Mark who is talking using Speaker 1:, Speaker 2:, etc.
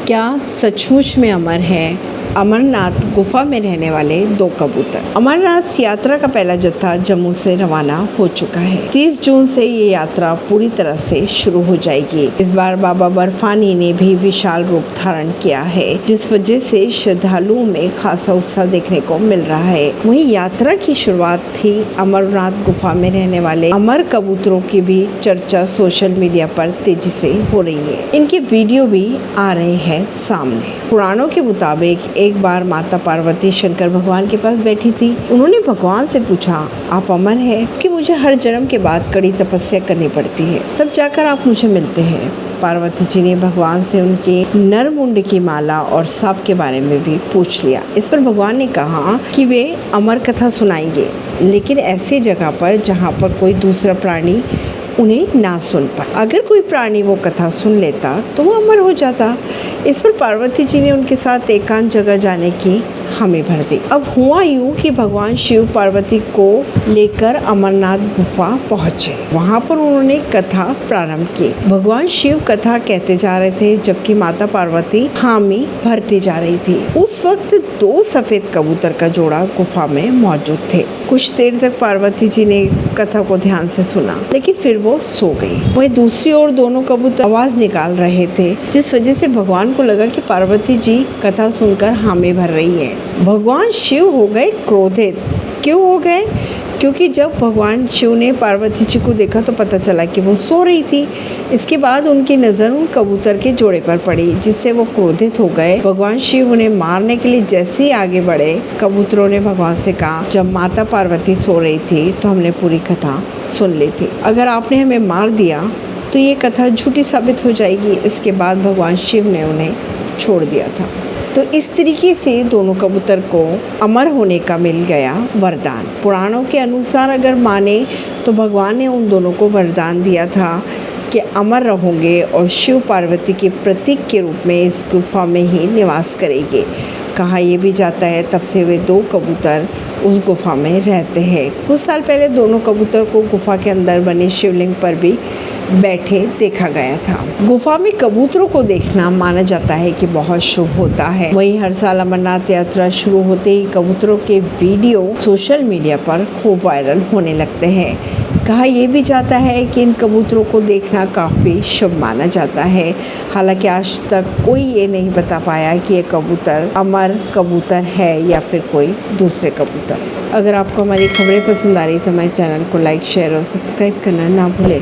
Speaker 1: क्या सचमुच में अमर है अमरनाथ गुफा में रहने वाले 2 कबूतर। अमरनाथ यात्रा का पहला जत्था जम्मू से रवाना हो चुका है। 30 जून से ये यात्रा पूरी तरह से शुरू हो जाएगी। इस बार बाबा बर्फानी ने भी विशाल रूप धारण किया है, जिस वजह से श्रद्धालुओं में खासा उत्साह देखने को मिल रहा है। वहीं यात्रा की शुरुआत थी अमरनाथ गुफा में रहने वाले अमर कबूतरों की भी चर्चा सोशल मीडिया पर तेजी से हो रही है। इनके वीडियो भी आ रहे हैं सामने। पुराणों के मुताबिक एक बार माता पार्वती शंकर भगवान के पास बैठी थी। उन्होंने भगवान से पूछा, आप अमर है कि मुझे हर जन्म के बाद कड़ी तपस्या करनी पड़ती है, तब जाकर आप मुझे मिलते हैं। पार्वती जी ने भगवान से उनके नरमुंड की माला और सांप के बारे में भी पूछ लिया। इस पर भगवान ने कहा कि वे अमर कथा सुनाएंगे, लेकिन ऐसी जगह पर जहाँ पर कोई दूसरा प्राणी उन्हें ना सुन पाए। अगर कोई प्राणी वो कथा सुन लेता तो वो अमर हो जाता। इस पर पार्वती जी ने उनके साथ एकांत जगह जाने की हामी भर दी। अब हुआ यूं कि भगवान शिव पार्वती को लेकर अमरनाथ गुफा पहुंचे। वहां पर उन्होंने कथा प्रारंभ की। भगवान शिव कथा कहते जा रहे थे, जबकि माता पार्वती हामी भरती जा रही थी। उस वक्त 2 सफेद कबूतर का जोड़ा गुफा में मौजूद थे। कुछ देर तक पार्वती जी ने कथा को ध्यान से सुना, लेकिन फिर वो सो गई। वहीं दूसरी ओर दोनों कबूतर आवाज निकाल रहे थे, जिस वजह से भगवान को लगा कि पार्वती जी कथा सुनकर हामी भर रही है। भगवान शिव हो गए क्रोधित। क्यों हो गए? क्योंकि जब भगवान शिव ने पार्वती जी को देखा तो पता चला कि वो सो रही थी। इसके बाद उनकी नज़र उन कबूतर के जोड़े पर पड़ी, जिससे वो क्रोधित हो गए। भगवान शिव उन्हें मारने के लिए जैसे ही आगे बढ़े, कबूतरों ने भगवान से कहा, जब माता पार्वती सो रही थी तो हमने पूरी कथा सुन ली थी। अगर आपने हमें मार दिया तो ये कथा झूठी साबित हो जाएगी। इसके बाद भगवान शिव ने उन्हें छोड़ दिया था। तो इस तरीके से दोनों कबूतर को अमर होने का मिल गया वरदान। पुराणों के अनुसार अगर माने तो भगवान ने उन दोनों को वरदान दिया था कि अमर रहोगे और शिव पार्वती के प्रतीक के रूप में इस गुफा में ही निवास करेंगे। कहा यह भी जाता है तब से वे 2 कबूतर उस गुफा में रहते हैं। कुछ साल पहले दोनों कबूतर को गुफा के अंदर बने शिवलिंग पर भी बैठे देखा गया था। गुफा में कबूतरों को देखना माना जाता है कि बहुत शुभ होता है। वहीं हर साल अमरनाथ यात्रा शुरू होते ही कबूतरों के वीडियो सोशल मीडिया पर खूब वायरल होने लगते हैं। कहा यह भी जाता है कि इन कबूतरों को देखना काफ़ी शुभ माना जाता है। हालांकि आज तक कोई ये नहीं बता पाया कि ये कबूतर अमर कबूतर है या फिर कोई दूसरे कबूतर। अगर आपको हमारी खबरें पसंद आ रही तो हमारे चैनल को लाइक, शेयर और सब्सक्राइब करना ना भूलें।